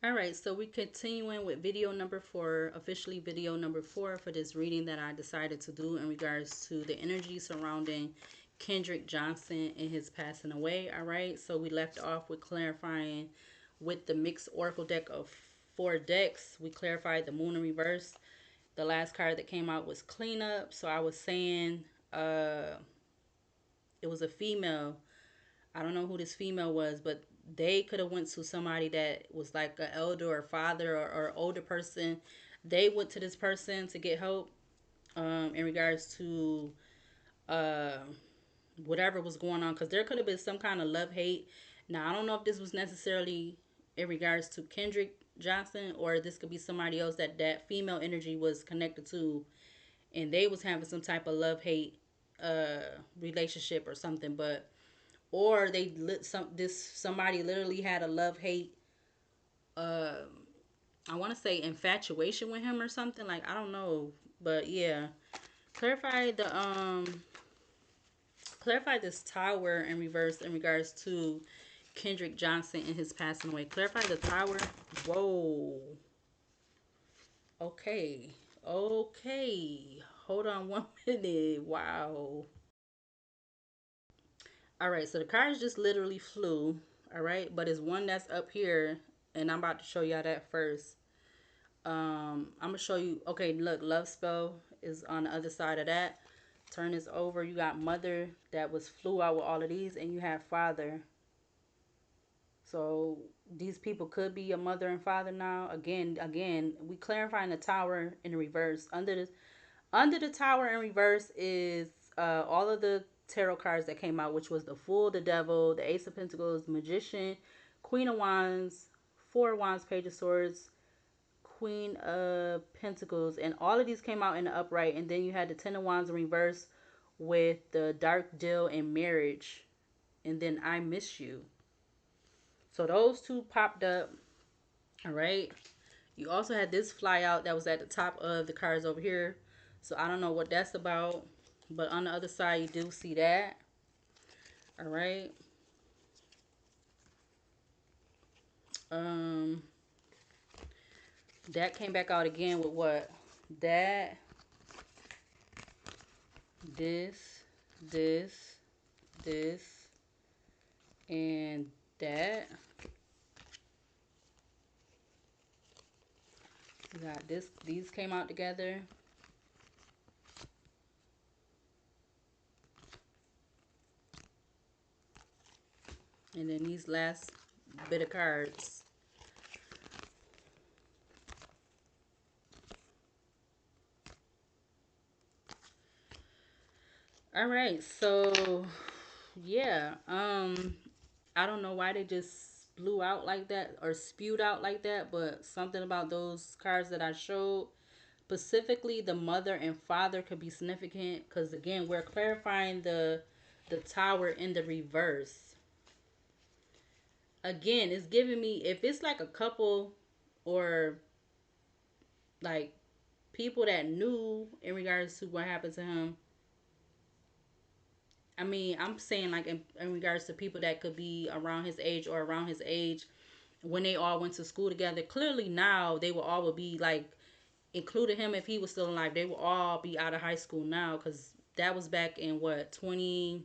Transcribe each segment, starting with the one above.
All right, so we continuing with video number 4, officially video number 4 for this reading that I decided to do in regards to the energy surrounding Kendrick Johnson and his passing away. All right, so we left off with clarifying with the mixed oracle deck of 4 decks. We clarified the moon in reverse. The last card that came out was cleanup. So I was saying it was a female. I don't know who this female was, but they could have went to somebody that was like an elder or father or older person. They went to this person to get help in regards to uh, whatever was going on, because there could have been some kind of love hate. Now I don't know if this was necessarily in regards to Kendrick Johnson, or this could be somebody else that that female energy was connected to, and they was having some type of love hate relationship or something. But or they lit somebody literally had a love hate uh I want to say infatuation with him or something, like I don't know. But yeah, clarify the clarify this tower in reverse in regards to Kendrick Johnson and his passing away. Clarify the tower. Whoa. Okay. Okay, hold on one minute. Wow. All right, so the cards just literally flew. All right, but it's one that's up here, and I'm about to show y'all that first. I'm gonna show you. Okay, look, love spell is on the other side of that. Turn this over. You got mother that was flew out with all of these, and you have father. So these people could be a mother and father now. Again, we clarifying the tower in reverse. Under the tower in reverse is all of the tarot cards that came out, which was the Fool, the Devil, the Ace of Pentacles, Magician, Queen of Wands, Four of Wands, Page of Swords, Queen of Pentacles, and all of these came out in the upright. And then you had the Ten of Wands in reverse with the Dark Deal and Marriage, and then I Miss You. So those two popped up. All right. You also had this fly out that was at the top of the cards over here. So I don't know what that's about. But on the other side, you do see that. All right. Um, that came back out again with what? That, this, this, this, and that. We got this. These came out together. And then these last bit of cards. All right, so yeah, I don't know why they just blew out like that or spewed out like that, but something about those cards that I showed, specifically the mother and father, could be significant, because again, we're clarifying the tower in the reverse. Again, it's giving me, if it's like a couple or like people that knew in regards to what happened to him. I mean, I'm saying like in regards to people that could be around his age or around his age when they all went to school together. Clearly now they will all would be like, including him if he was still alive, they will all be out of high school now, because that was back in what, 20,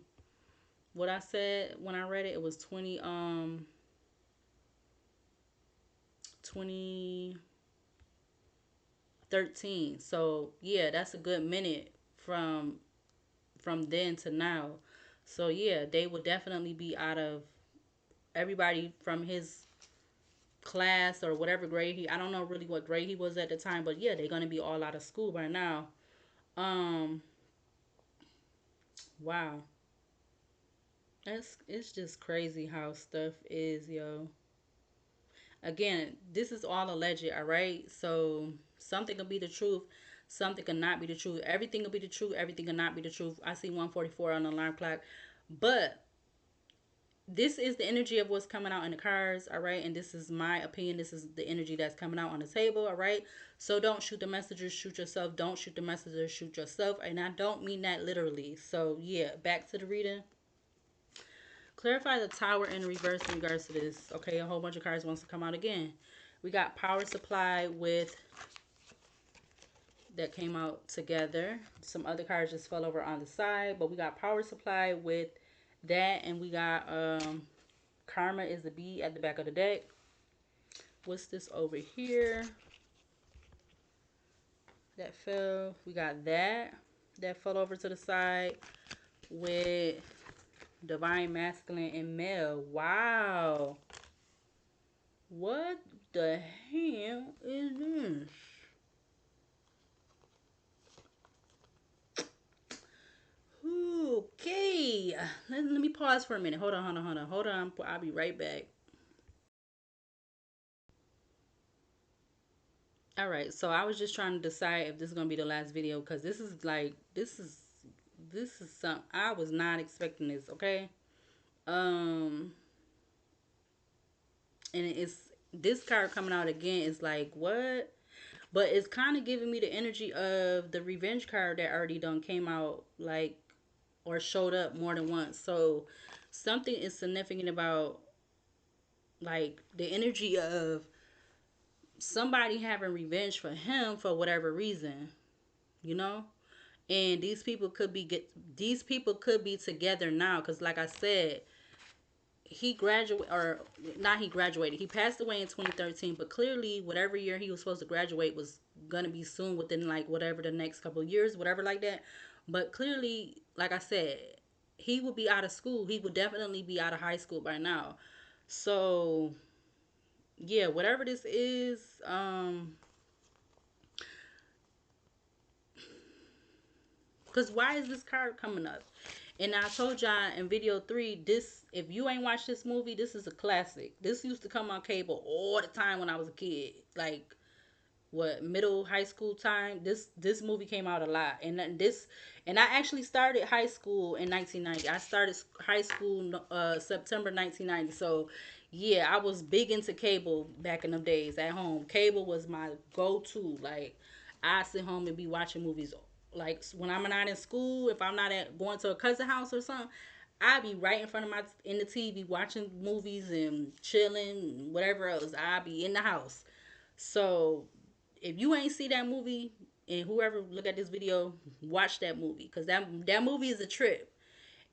what I said when I read it, it was 2013. So yeah, that's a good minute from then to now. So yeah, they will definitely be out of, everybody from his class or whatever grade he, I don't know really what grade he was at the time, but yeah, they're gonna be all out of school by now. Um, wow. It's just crazy how stuff is, yo. Again, this is all alleged, all right? So something can be the truth, something cannot be the truth. Everything can be the truth, everything cannot be the truth. I see 144 on the alarm clock. But this is the energy of what's coming out in the cards, all right? And this is my opinion. This is the energy that's coming out on the table, all right? So don't shoot the messengers, shoot yourself. Don't shoot the messengers, shoot yourself. And I don't mean that literally. So yeah, back to the reading. Clarify the tower in reverse in regards to this. Okay, a whole bunch of cards wants to come out again. We got power supply with that came out together. Some other cards just fell over on the side, but we got power supply with that, and we got karma is the B at the back of the deck. What's this over here? That fell. We got that fell over to the side with divine masculine and male. Wow. What the hell is this? Okay. Let me pause for a minute. Hold on, hold on, hold on. Hold on. I'll be right back. All right. So I was just trying to decide if this is going to be the last video because this is something I was not expecting this, okay? Um and it's this card coming out again is like what? But it's kind of giving me the energy of the revenge card that already done came out like or showed up more than once. So something is significant about like the energy of somebody having revenge for him for whatever reason, you know? And these people could be together now cuz like I said, he graduated or not he graduated. He passed away in 2013, but clearly whatever year he was supposed to graduate was going to be soon within like whatever the next couple of years, whatever like that. But clearly, like I said, he would be out of school. He would definitely be out of high school by now. So, yeah, whatever this is, cuz why is this card coming up? And I told y'all in video 3, this if you ain't watched this movie, this is a classic. This used to come on cable all the time when I was a kid. Like what middle high school time. This movie came out a lot, and I actually started high school in 1990. I started high school September 1990. So yeah, I was big into cable back in them days at home. Cable was my go-to. Like I sit home and be watching movies. Like when I'm not in school, if I'm not at going to a cousin house or something, I be right in front of my in the TV watching movies and chilling, whatever else. I be in the house. So if you ain't see that movie, and whoever look at this video, watch that movie because that movie is a trip.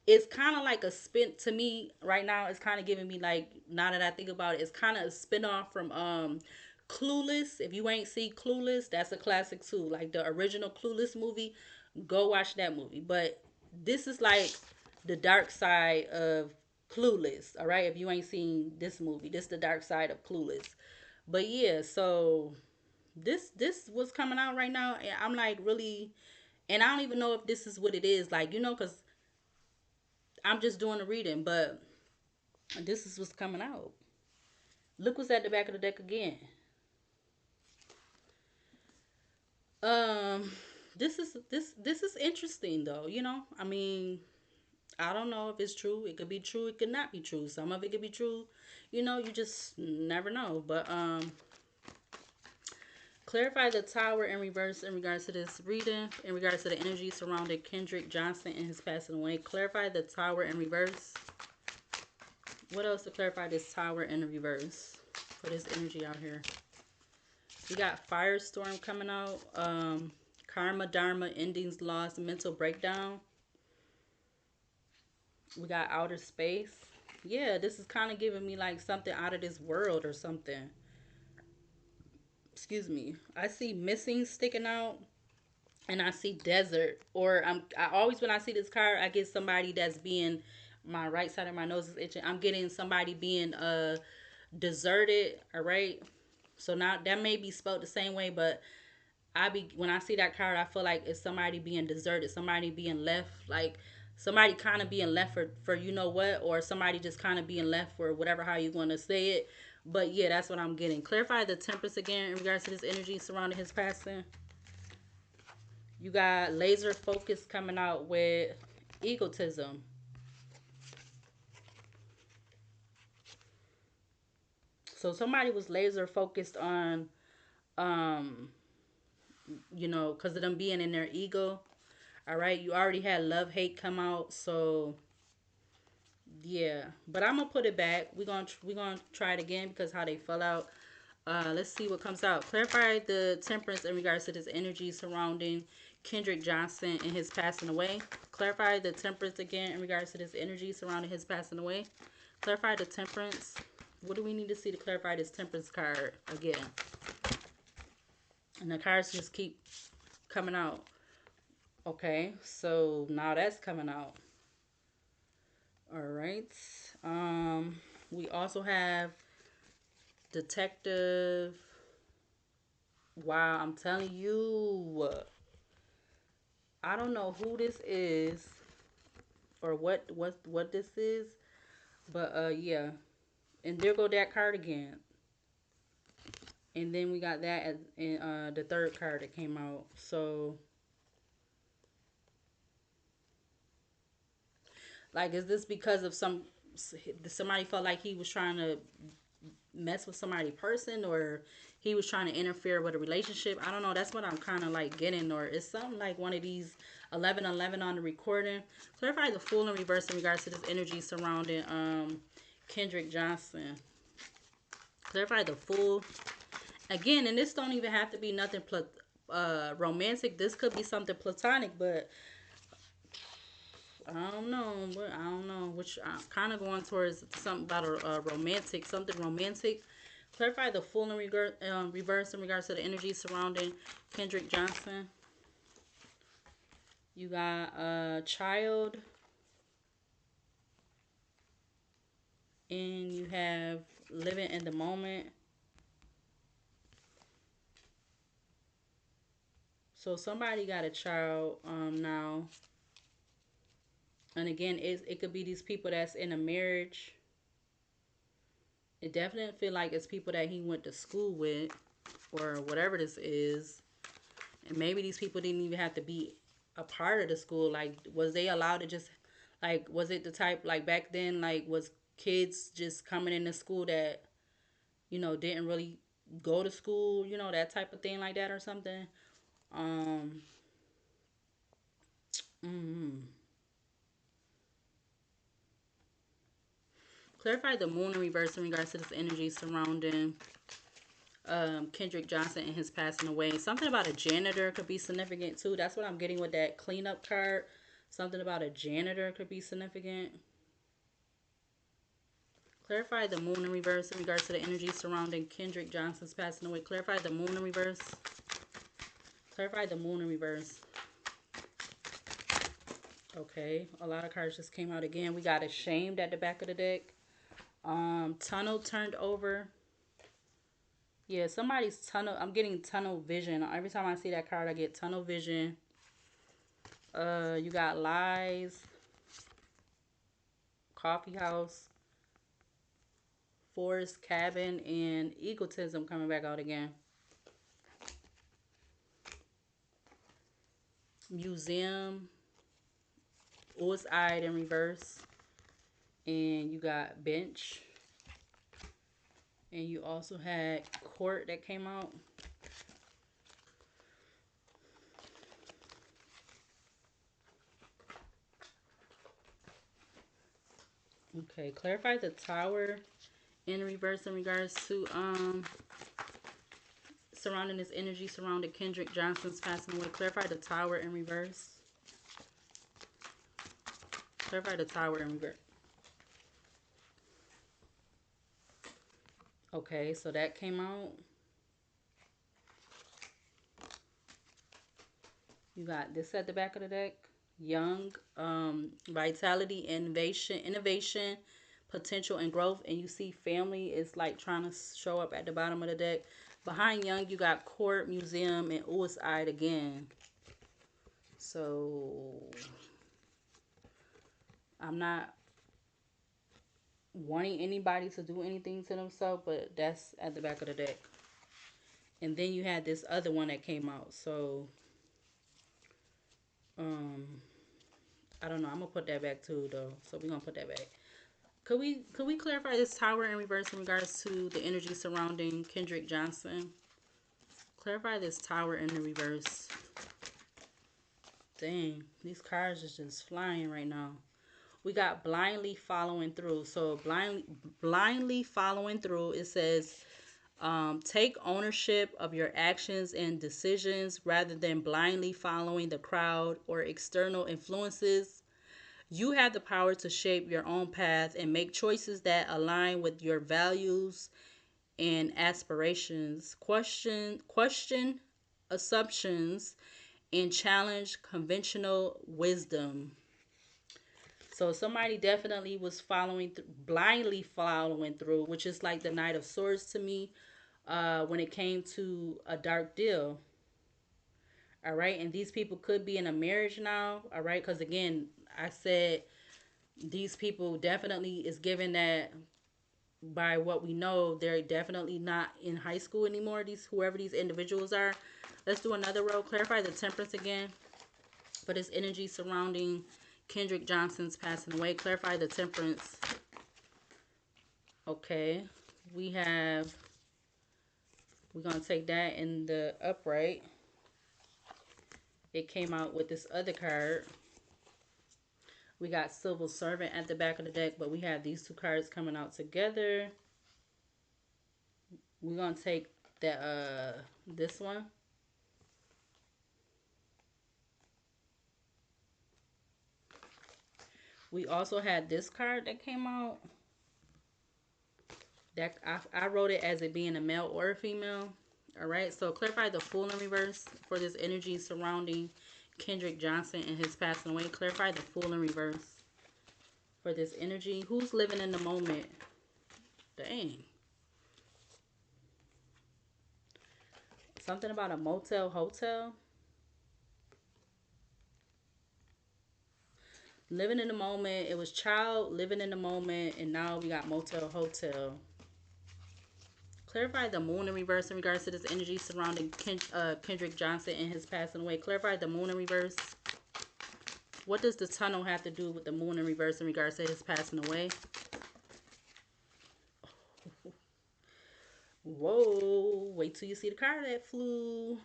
It's kind of like a spin to me right now. It's kind of giving me like now that I think about it, it's kind of a spin off from Clueless. If you ain't see Clueless, that's a classic too. Like the original Clueless movie, go watch that movie. But this is like the dark side of Clueless. All right, if you ain't seen this movie, this is the dark side of Clueless. But yeah, so this was coming out right now, and I'm like really, and I don't even know if this is what it is, like because I'm just doing a reading, but this is what's coming out. Look what's at the back of the deck again. Um, this is interesting though. I mean, I don't know if it's true. It could be true. It could not be true. Some of it could be true. You just never know. But clarify the tower in reverse in regards to this reading, in regards to the energy surrounding Kendrick Johnson and his passing away. Clarify the tower in reverse. What else to clarify this tower in the reverse for this energy out here? We got Firestorm coming out. Karma, Dharma, endings, loss, mental breakdown. We got outer space. Yeah, this is kind of giving me like something out of this world or something. Excuse me. I see missing sticking out. And I see desert, or I always when I see this card, I get somebody that's being my right side of my nose is itching. I'm getting somebody being deserted. All right, so now that may be spelled the same way, but when I see that card, I feel like it's somebody being deserted, somebody being left, like somebody kind of being left for you know what, or somebody just kind of being left for whatever how you want to say it. But yeah, that's what I'm getting. Clarify the Temperance again in regards to this energy surrounding his passing. You got laser focus coming out with egotism. So somebody was laser focused on, um, because of them being in their ego. All right, you already had love hate come out, so yeah. But I'm gonna put it back. We're gonna try it again because how they fell out. Let's see what comes out. Clarify the temperance in regards to this energy surrounding Kendrick Johnson and his passing away. Clarify the temperance again in regards to this energy surrounding his passing away. Clarify the temperance. What do we need to see to clarify this temperance card again? And the cards just keep coming out. Okay, so now that's coming out. All right. We also have Detective. Wow, I'm telling you, I don't know who this is or what this is, but yeah. And there go that card again. And then we got that as in the third card that came out. So like, is this because of somebody felt like he was trying to mess with somebody person, or he was trying to interfere with a relationship? I don't know. That's what I'm kind of like getting. Or it's something like one of these 1111 on the recording. Clarify the Fool in reverse in regards to this energy surrounding Kendrick Johnson. Clarify the Fool again. And this don't even have to be nothing romantic. This could be something platonic, but I don't know. But I don't know. Which I'm kind of going towards something about a romantic, something romantic. Clarify the Fool in reverse in regards to the energy surrounding Kendrick Johnson. You got a child, and you have living in the moment. So somebody got a child now, and again, it could be these people that's in a marriage. It definitely feel like it's people that he went to school with, or whatever this is. And maybe these people didn't even have to be a part of the school. Like, was they allowed to just, like, was it the type, like, back then, like, was kids just coming into school that, didn't really go to school, that type of thing like that or something? Um, mm Clarify the Moon in reverse in regards to this energy surrounding Kendrick Johnson and his passing away. Something about a janitor could be significant too. That's what I'm getting with that cleanup card. Something about a janitor could be significant. Clarify the Moon in reverse in regards to the energy surrounding Kendrick Johnson's passing away. Clarify the Moon in reverse. Clarify the Moon in reverse. Okay, a lot of cards just came out again. We got Ashamed at the back of the deck. Tunnel turned over. Yeah, somebody's tunnel. I'm getting tunnel vision. Every time I see that card, I get tunnel vision. You got lies, coffee house, forest cabin, and egotism coming back out again. Museum, eyed in reverse, and you got bench, and you also had court that came out. Okay, clarify the tower in reverse in regards to surrounding this energy surrounding Kendrick Johnson's passing away. Clarify the tower in reverse. Clarify the tower in reverse. Okay, so that came out. You got this at the back of the deck. Young, vitality, innovation, potential, and growth. And you see family is like trying to show up at the bottom of the deck. Behind Young, you got court, museum, and eyed again. So I'm not wanting anybody to do anything to themselves, but that's at the back of the deck. And then you had this other one that came out. So I don't know. I'm gonna put that back too, though. So we're gonna put that back. Could we clarify this tower in reverse in regards to the energy surrounding Kendrick Johnson? Clarify this tower in the reverse. Dang, these cards are just flying right now. We got blindly following through. So blindly following through. It says Take ownership of your actions and decisions rather than blindly following the crowd or external influences. You have the power to shape your own path and make choices that align with your values and aspirations. Question assumptions and challenge conventional wisdom. So somebody definitely was blindly following through, which is like the Knight of Swords to me, when it came to a dark deal. All right, and these people could be in a marriage now. All right, because again, I said these people definitely is given that by what we know, they're definitely not in high school anymore. These whoever these individuals are. Let's do another row. Clarify the temperance again for this energy surrounding Kendrick Johnson's passing away. Clarify the temperance. Okay. We have, we're going to take that in the upright. It came out with this other card. We got Civil Servant at the back of the deck, but we have these two cards coming out together. We're going to take the this one. We also had this card that came out. That I wrote it as it being a male or a female. All right, so clarify the Fool in reverse for this energy surrounding Kendrick Johnson and his passing away. Clarify the Fool in reverse for this energy. Who's living in the moment? Dang. Something about a motel, hotel. Living in the moment. It was child living in the moment, and now we got motel, hotel. Clarify the Moon in reverse in regards to this energy surrounding Kendrick Johnson and his passing away. Clarify the Moon in reverse. What does the tunnel have to do with the Moon in reverse in regards to his passing away? Whoa, wait till you see the card that flew.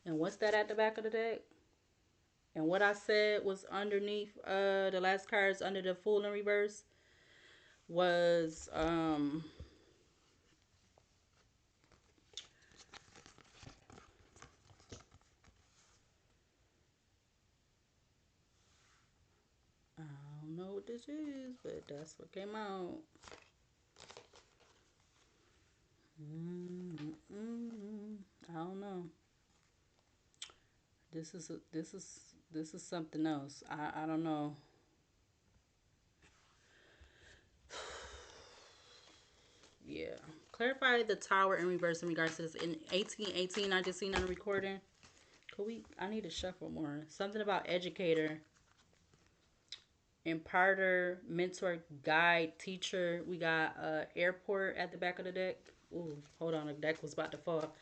And what's that at the back of the deck? And what I said was underneath the last cards under the Fool in reverse was I don't know what this is, but that's what came out. I don't know. This is something else. I don't know. Yeah. Clarify the Tower in reverse in regards to this. In 1818, I just seen on the recording. I need to shuffle more. Something about educator, imparter, mentor, guide, teacher. We got airport at the back of the deck. Ooh, hold on. The deck was about to fall.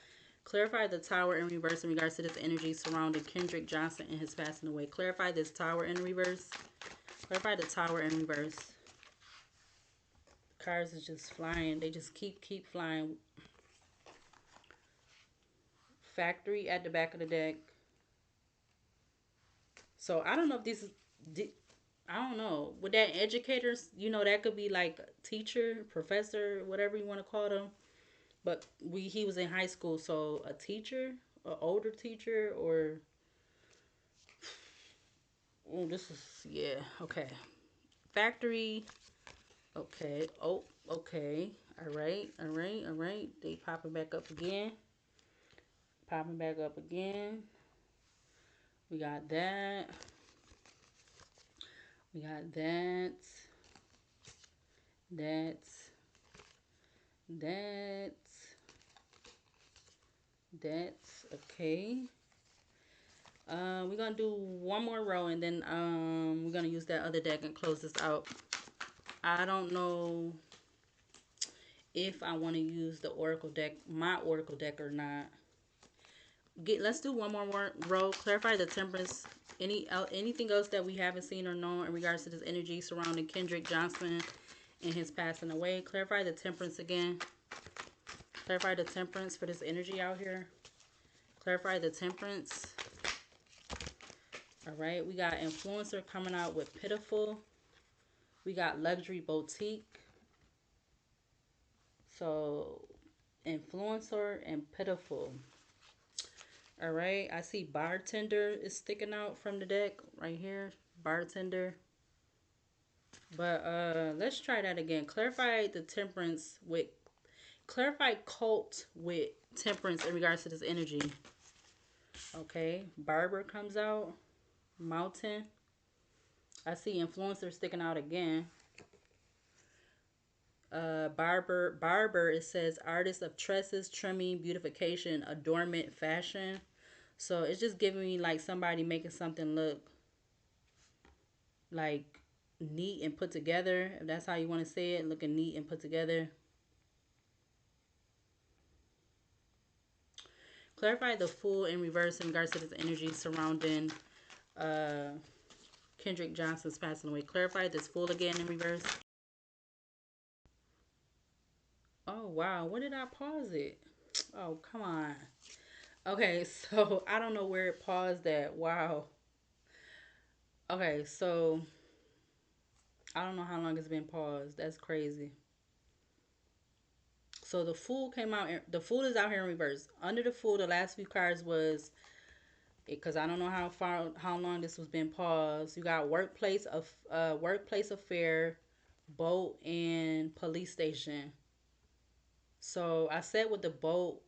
Clarify the Tower in reverse in regards to this energy surrounding Kendrick Johnson and his passing away. Clarify this Tower in reverse. Clarify the Tower in reverse. Cards is just flying. They just keep flying. Factory at the back of the deck. So I don't know if this is. I don't know. With that educators, that could be like teacher, professor, whatever you want to call them. But he was in high school, so a teacher, an older teacher, or oh, this is yeah okay. Factory. Okay. Oh, okay. All right. All right. All right. They popping back up again. Popping back up again. We got that. We got that. That. That. That. Okay. We're gonna do one more row and then we're gonna use that other deck and close this out. I don't know if I want to use the Oracle deck, my Oracle deck or not. Let's do one more row. Clarify the temperance. Anything else that we haven't seen or known in regards to this energy surrounding Kendrick Johnson and his passing away. Clarify the temperance again. Clarify the temperance for this energy out here. Clarify the temperance. All right, we got influencer coming out with pitiful. We got luxury boutique. So influencer and pitiful. All right, I see bartender is sticking out from the deck right here. Bartender. But let's try that again. Clarify the temperance with clarify cult with temperance in regards to this energy. Okay, barber comes out. Mountain. I see influencer sticking out again. Barber, it says artist of tresses, trimming, beautification, adornment, fashion. So it's just giving me like somebody making something look like neat and put together. If that's how you want to say it, looking neat and put together. Clarify the Fool in reverse in regards to this energy surrounding uh Kendrick Johnson's passing away. Clarify this Fool again in reverse. Oh wow, when did I pause it? Oh come on. Okay, so I don't know where it paused at. Wow. Okay, so I don't know how long it's been paused. That's crazy. So the Fool came out. The Fool is out here in reverse. Under the Fool, the last few cards was because I don't know how long this was been paused. You got workplace affair, boat, and police station. So I said with the boat,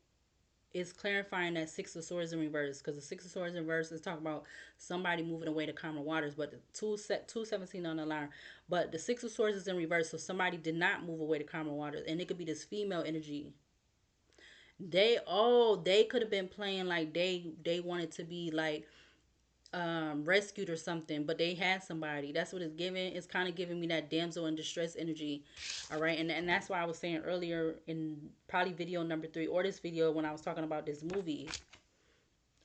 it's clarifying that Six of Swords in reverse because the Six of Swords in reverse is talking about somebody moving away to calmer waters, but the 217 on the line. But the Six of Swords is in reverse, so somebody did not move away to calmer waters, and it could be this female energy. They could have been playing like they wanted to be like rescued or something, but they had somebody. That's what it's giving. It's kind of giving me that damsel in distress energy. All right, and that's why I was saying earlier in probably video number 3 or this video when I was talking about this movie.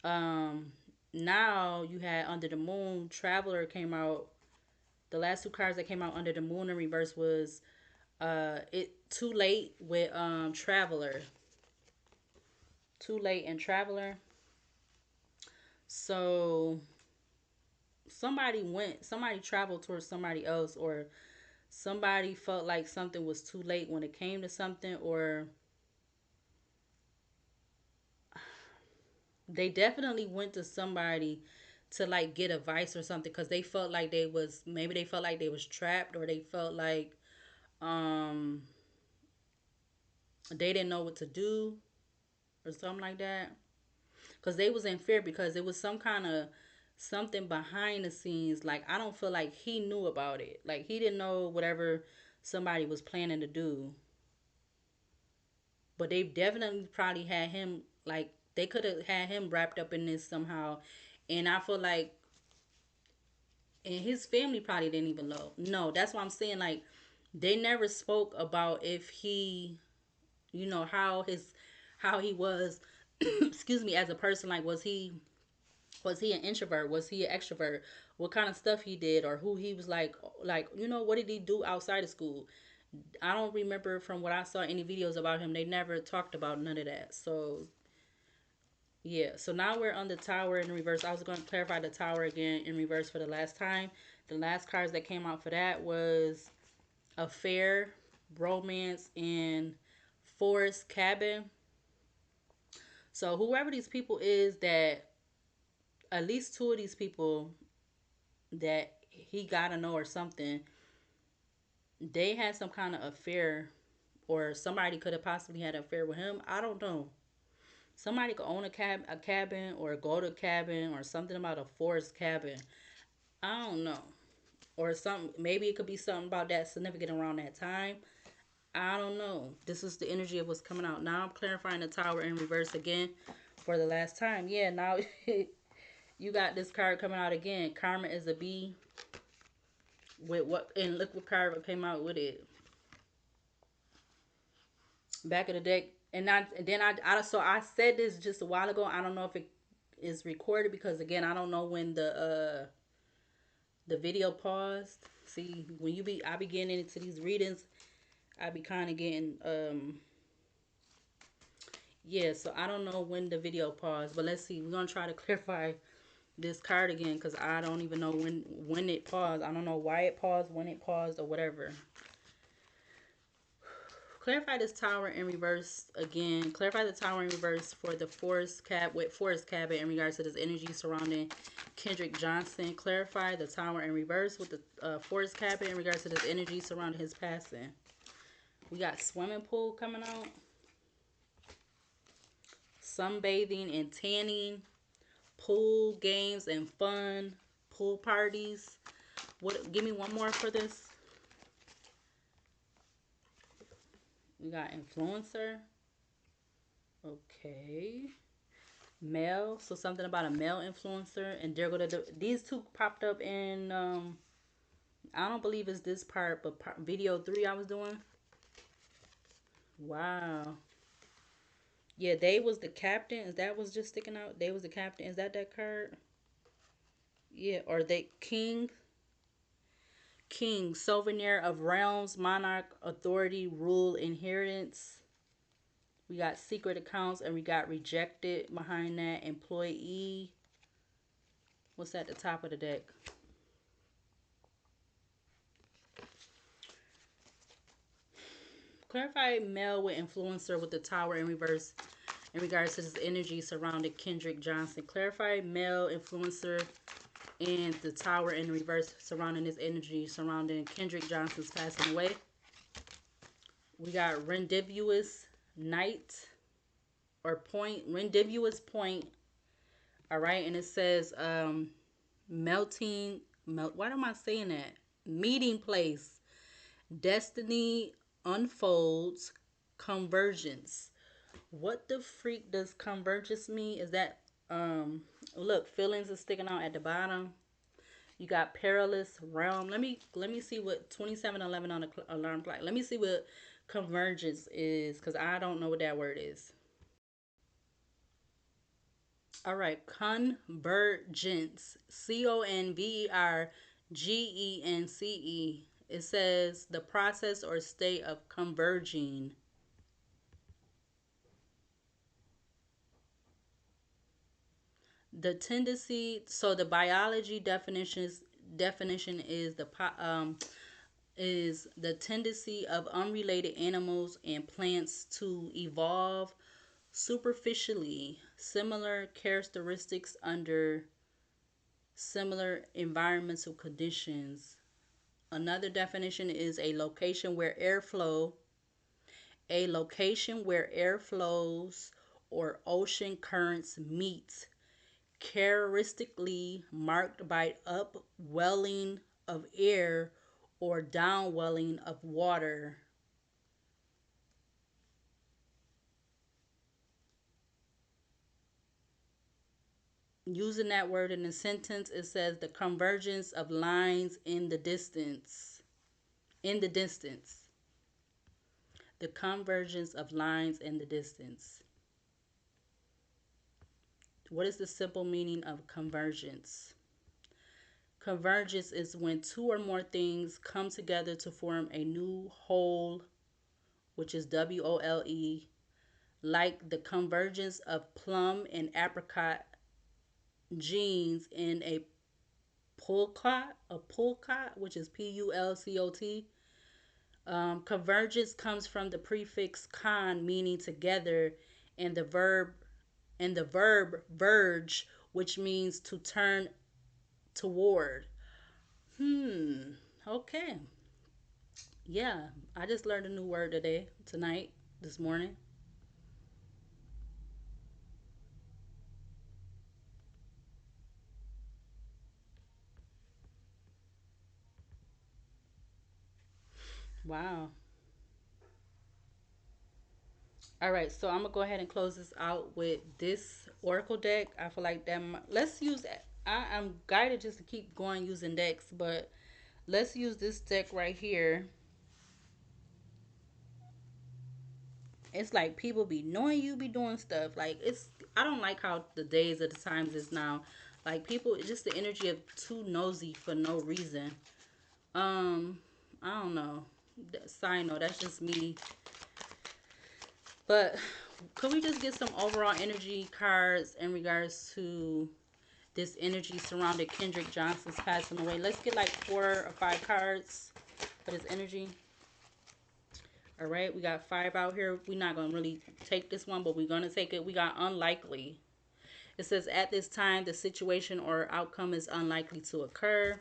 um Now you had Under the Moon. Traveler came out. The last two cards that came out under the moon in reverse was it too late with Traveler. Too late and Traveler. So somebody traveled towards somebody else, or somebody felt like something was too late when it came to something, or they definitely went to somebody to like get advice or something because they felt like they felt like they was trapped, or they felt like um they didn't know what to do or something like that, because they was in fear because it was some kind of something behind the scenes. Like I don't feel like he knew about it, like he didn't know whatever somebody was planning to do, but they definitely probably had him, like they could have had him wrapped up in this somehow. And I feel like, and his family probably didn't even know. No, that's what I'm saying. Like they never spoke about if he, how he was excuse me, as a person. Like was he an introvert, was he an extrovert, what kind of stuff he did, or who he was like what did he do outside of school. I don't remember from what I saw any videos about him. They never talked about none of that. So yeah, so now we're on the Tower in reverse. I was going to clarify the Tower again in reverse for the last time. The last cards that came out for that was Affair, Romance, and Forest Cabin. So whoever these people is, that at least two of these people that he got to know or something, they had some kind of affair, or somebody could have possibly had an affair with him. I don't know. Somebody could own a cabin or go to a cabin, or something about a forest cabin. I don't know. Or something, maybe it could be something about that significant around that time. I don't know. This is the energy of what's coming out. Now I'm clarifying the Tower in reverse again for the last time. Yeah, now you got this card coming out again. Karma is a bee. With what, and look what card came out with it. Back of the deck. So I said this just a while ago. I don't know if it is recorded because again I don't know when the video paused. See, when I be getting into these readings, I be kind of getting Yeah, so I don't know when the video paused, but let's see. We're gonna try to clarify this card again because I don't even know when it paused. I don't know why it paused, when it paused, or whatever. Clarify this tower in reverse again. Clarify the tower in reverse for the forest cabin in regards to this energy surrounding Kendrick Johnson. Clarify the tower in reverse with the forest cabin in regards to this energy surrounding his passing. We got swimming pool coming out, sunbathing and tanning, pool games and fun, pool parties. What? Give me one more for this. We got influencer. Okay. Male. So something about a male influencer, and they're gonna do. These two popped up in. I don't believe it's this part, but video 3 I was doing. Wow. Yeah, they was the captain. Is that was just sticking out? They was the captain. Is that card? Yeah, or they king. King, souvenir of realms, monarch, authority, rule, inheritance. We got secret accounts and we got rejected behind that. Employee. What's at the top of the deck? Clarify male with influencer with the tower in reverse in regards to this energy surrounding Kendrick Johnson. Clarify male influencer and the tower in reverse surrounding this energy surrounding Kendrick Johnson's passing away. We got rendibuous night or point, rendibuous point. All right, and it says why am I saying that? Meeting place. Destiny unfolds. Convergence. What the freak does convergence mean? Is that look, feelings is sticking out at the bottom. You got perilous realm. Let me see what 2711 on the alarm clock. Let me see what convergence is because I don't know what that word is. All right, convergence. Convergence. It says the process or state of converging. The tendency. So the biology definition is the tendency of unrelated animals and plants to evolve superficially similar characteristics under similar environmental conditions. Another definition is a location where air flows or ocean currents meet, characteristically marked by upwelling of air or downwelling of water. Using that word in a sentence, it says the convergence of lines in the distance. In the distance. The convergence of lines in the distance. What is the simple meaning of convergence? Convergence is when two or more things come together to form a new whole, which is WOLE, like the convergence of plum and apricot genes in a pulcot, which is PULCOT. Convergence comes from the prefix con, meaning together, and the verb verge, which means to turn toward. Okay. Yeah, I just learned a new word today, tonight, this morning. Wow. All right, so I'm gonna go ahead and close this out with this Oracle deck. I feel like that. Let's use. I'm guided just to keep going using decks, but let's use this deck right here. It's like people be knowing you be doing stuff. Like it's. I don't like how the days of the times is now. Like people, it's just the energy of too nosy for no reason. Um, I don't know. Side note, that's just me. But Could we just get some overall energy cards in regards to this energy surrounding Kendrick Johnson's passing away? Let's get like 4 or 5 cards for this energy. All right, we got 5 out here. We're not going to really take this one, but we're going to take it. We got unlikely. It says at this time, the situation or outcome is unlikely to occur.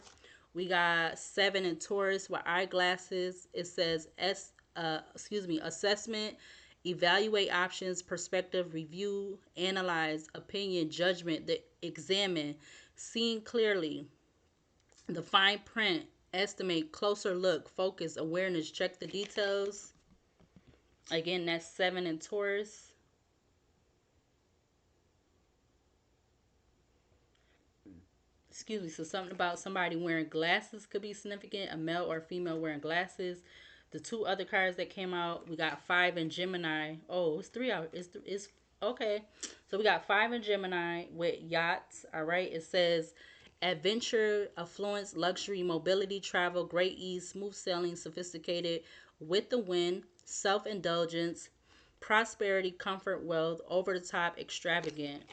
We got 7 in Taurus with eyeglasses. It says assessment, evaluate options, perspective, review, analyze, opinion, judgment, examine, seeing clearly, the fine print, estimate, closer look, focus, awareness, check the details. Again, that's 7 in Taurus. Excuse me. So something about somebody wearing glasses could be significant. A male or female wearing glasses. The 2 other cards that came out, we got 5 in Gemini. Oh, it's 3 out. It's okay. So we got 5 in Gemini with yachts. All right. It says adventure, affluence, luxury, mobility, travel, great ease, smooth sailing, sophisticated, with the wind, self indulgence, prosperity, comfort, wealth, over the top, extravagant.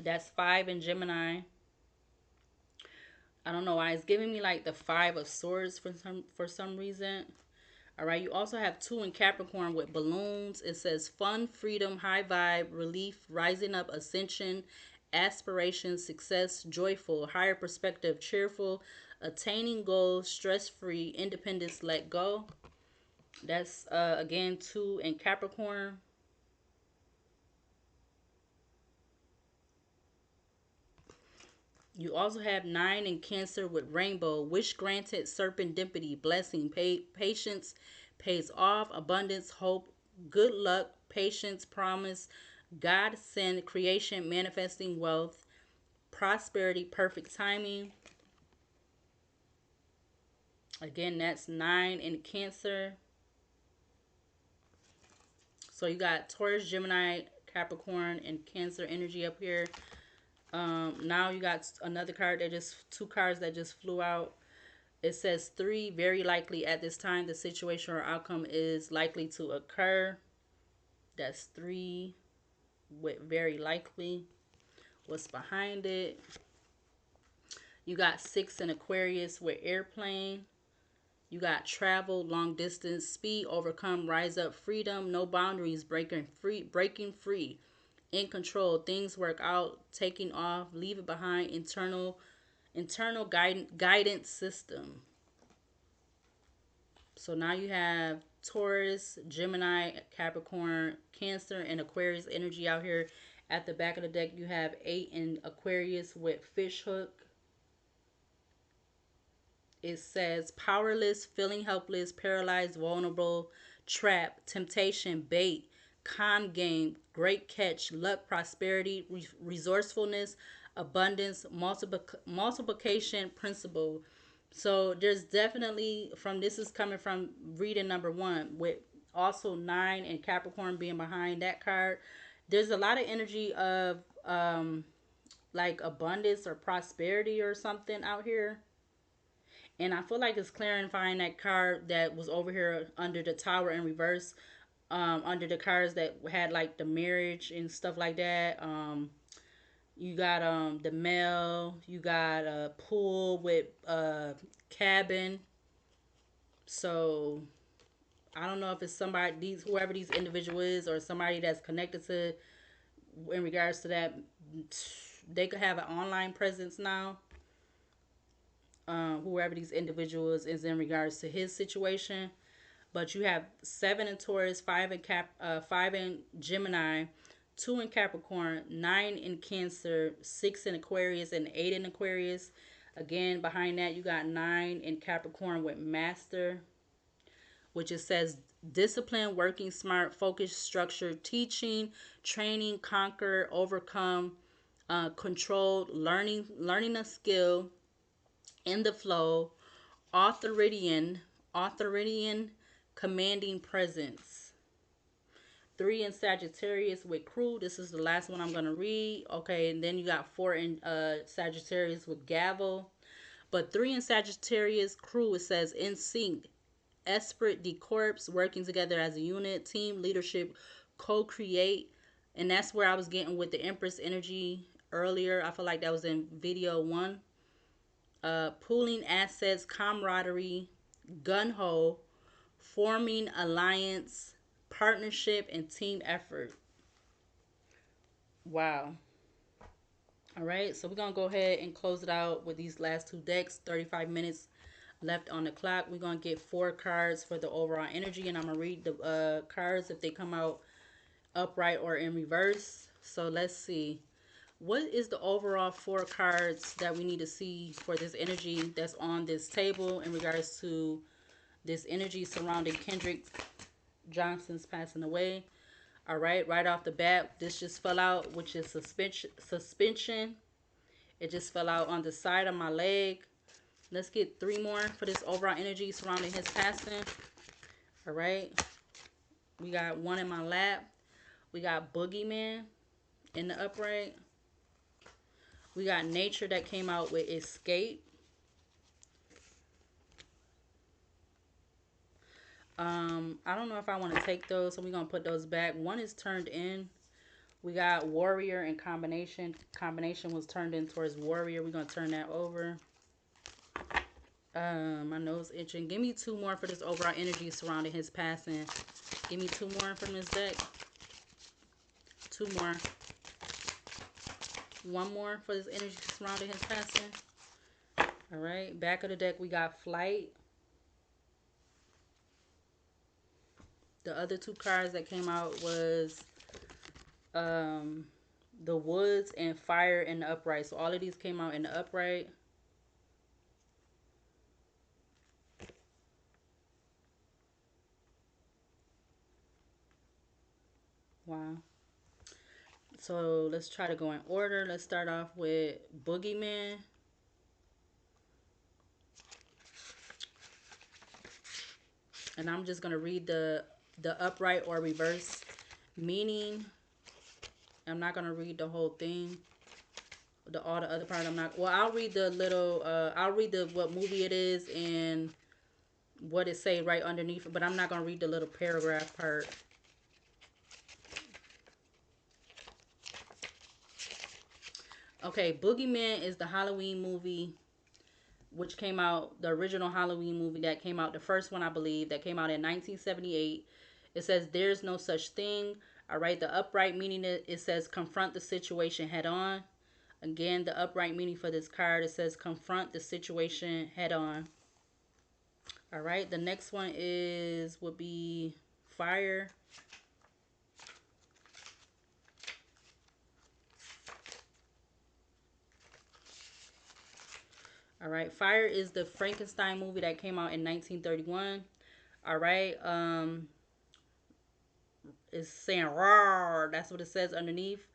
That's 5 in Gemini. I don't know why it's giving me like the 5 of Swords for some reason. All right. You also have 2 in Capricorn with balloons. It says fun, freedom, high vibe, relief, rising up, ascension, aspiration, success, joyful, higher perspective, cheerful, attaining goals, stress free, independence, let go. That's again 2 in Capricorn. You also have 9 in Cancer with rainbow, wish granted, serendipity, blessing, patience, pays off, abundance, hope, good luck, patience, promise, God send, creation, manifesting wealth, prosperity, perfect timing. Again, that's 9 in Cancer. So you got Taurus, Gemini, Capricorn, and Cancer energy up here. Now you got another card that just 2 cards that just flew out. It says 3, very likely at this time the situation or outcome is likely to occur. That's 3 with very likely. What's behind it? You got 6 in Aquarius with airplane. You got travel, long distance, speed, overcome, rise up, freedom, no boundaries, breaking free, in control, things work out, taking off, leave it behind, internal guidance system. So now you have Taurus, Gemini, Capricorn, Cancer, and Aquarius energy out here. At the back of the deck, you have 8 in Aquarius with fish hook. It says powerless, feeling helpless, paralyzed, vulnerable, trap, temptation, bait, con game, great catch, luck, prosperity, resourcefulness, abundance, multiplication, principle. So there's definitely from this is coming from reading number 1 with also 9 and Capricorn being behind that card. There's a lot of energy of like abundance or prosperity or something out here. And I feel like it's clarifying that card that was over here under the tower in reverse, under the cards that had like the marriage and stuff like that. You got the mail, you got a pool with a cabin. So I don't know if it's somebody these whoever these individual is or somebody that's connected to in regards to that. They could have an online presence now. Whoever these individuals is in regards to his situation. But you have 7 in Taurus, 5 in Gemini, 2 in Capricorn, 9 in Cancer, 6 in Aquarius, and 8 in Aquarius. Again, behind that you got 9 in Capricorn with Master, which it says discipline, working smart, focus, structure, teaching, training, conquer, overcome, controlled, learning a skill, in the flow, authorian, commanding presence. 3 in Sagittarius with crew. This is the last one I'm gonna read. Okay, and then you got 4 in Sagittarius with gavel. But 3 in Sagittarius crew, it says in sync, esprit de corps, working together as a unit, team leadership, co-create, and that's where I was getting with the Empress energy earlier. I feel like that was in video one. Pooling assets, camaraderie, gun ho, forming alliance, partnership, and team effort. Wow. All right, so we're gonna go ahead and close it out with these last two decks. 35 minutes left on the clock. We're gonna get 4 cards for the overall energy, and I'm gonna read the cards if they come out upright or in reverse. So let's see. What is the overall 4 cards that we need to see for this energy that's on this table in regards to this energy surrounding Kendrick Johnson's passing away? All right off the bat, this just fell out, which is suspension. It just fell out on the side of my leg. Let's get 3 more for this overall energy surrounding his passing. All right. We got 1 in my lap. We got boogeyman in the upright. We got nature that came out with escape. I don't know if I want to take those, so we're going to put those back. 1 is turned in. We got warrior and combination. Combination was turned in towards warrior. We're going to turn that over. My nose itching. Give me 2 more for this overall energy surrounding his passing. Give me 2 more from this deck. 2 more. 1 more for this energy surrounding his passing. All right. Back of the deck, we got flight. The other 2 cards that came out was the woods and fire in the upright. So all of these came out in the upright. Wow. So let's try to go in order. Let's start off with boogeyman. And I'm just going to read the upright or reverse meaning. I'm not going to read the whole thing. All the other part I'm not. Well, I'll read the little I'll read the what movie it is and what it say right underneath it, but I'm not going to read the little paragraph part. Okay, Boogeyman is the Halloween movie which came out, the original Halloween movie that came out, the first one I believe, that came out in 1978. It says there's no such thing. All right, the upright meaning, it says confront the situation head on. Again, the upright meaning for this card, it says confront the situation head on. All right, the next one would be fire. All right, fire is the Frankenstein movie that came out in 1931. All right, it's saying roar. That's what it says underneath.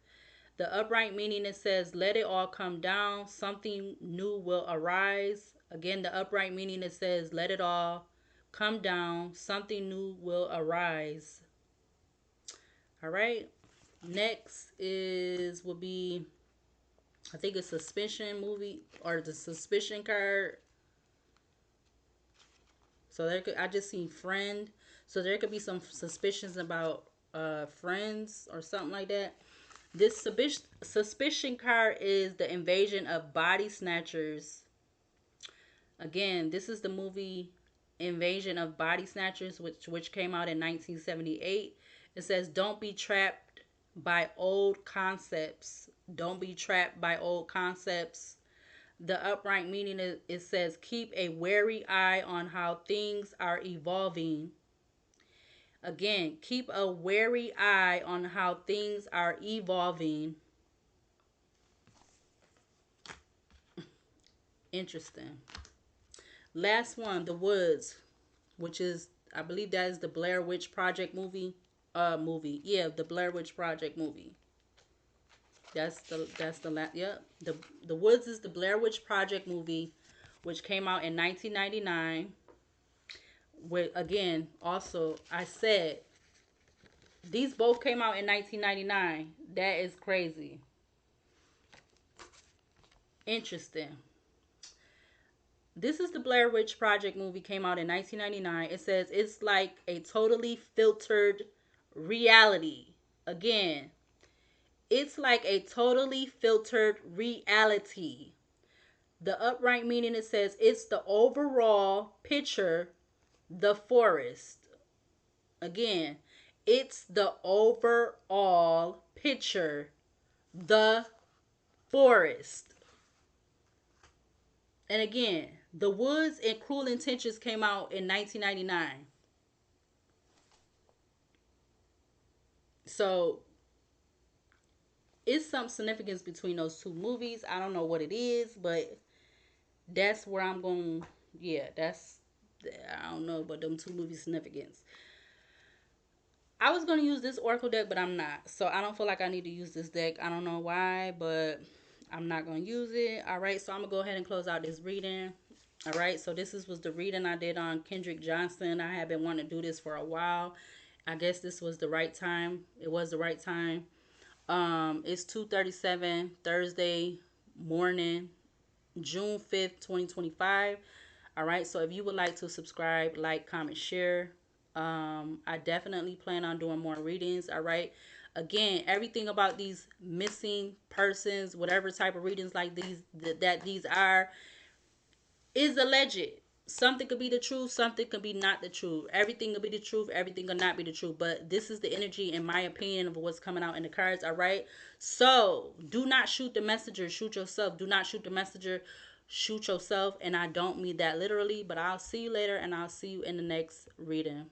The upright meaning, it says let it all come down. Something new will arise. Again, the upright meaning, it says let it all come down. Something new will arise. All right. Next would be, I think it's suspension movie or the suspicion card. So I just seen friend. So there could be some suspicions about friends or something like that. This suspicion card is the invasion of body snatchers. Again, this is the movie Invasion of Body Snatchers, which came out in 1978. It says, don't be trapped by old concepts. Don't be trapped by old concepts. The upright meaning, it says, keep a wary eye on how things are evolving. Again, keep a wary eye on how things are evolving. Interesting. Last one, The Woods, which is, I believe that is the Blair Witch Project movie. Yeah, the Blair Witch Project movie. That's the last. Yep. The Woods is the Blair Witch Project movie, which came out in 1999. With, again, also I said these both came out in 1999. That is crazy. Interesting. This is the Blair Witch Project movie, came out in 1999. It says it's like a totally filtered reality. Again, it's like a totally filtered reality. The upright meaning, it says it's the overall picture, the forest. Again, it's the overall picture, the forest. And again, The Woods and Cruel Intentions came out in 1999. So it's some significance between those two movies. I don't know what it is, but that's where I'm going. Yeah, that's, I don't know, but them two movies significance. I was gonna use this Oracle deck, but I'm not. So I don't feel like I need to use this deck. I don't know why, but I'm not gonna use it. All right, so I'm gonna go ahead and close out this reading. All right, so was the reading I did on Kendrick Johnson. I have been wanting to do this for a while. I guess this was the right time. It was the right time. It's 2:37 Thursday morning, June 5th, 2025. All right, so if you would like to subscribe, like, comment, share, I definitely plan on doing more readings. All right. Again, everything about these missing persons, whatever type of readings like these that these are, is alleged. Something could be the truth, something could be not the truth. Everything could be the truth, everything could not be the truth. But this is the energy, in my opinion, of what's coming out in the cards. All right. So do not shoot the messenger, shoot yourself. Do not shoot the messenger, shoot yourself. And I don't mean that literally, but I'll see you later, and I'll see you in the next reading.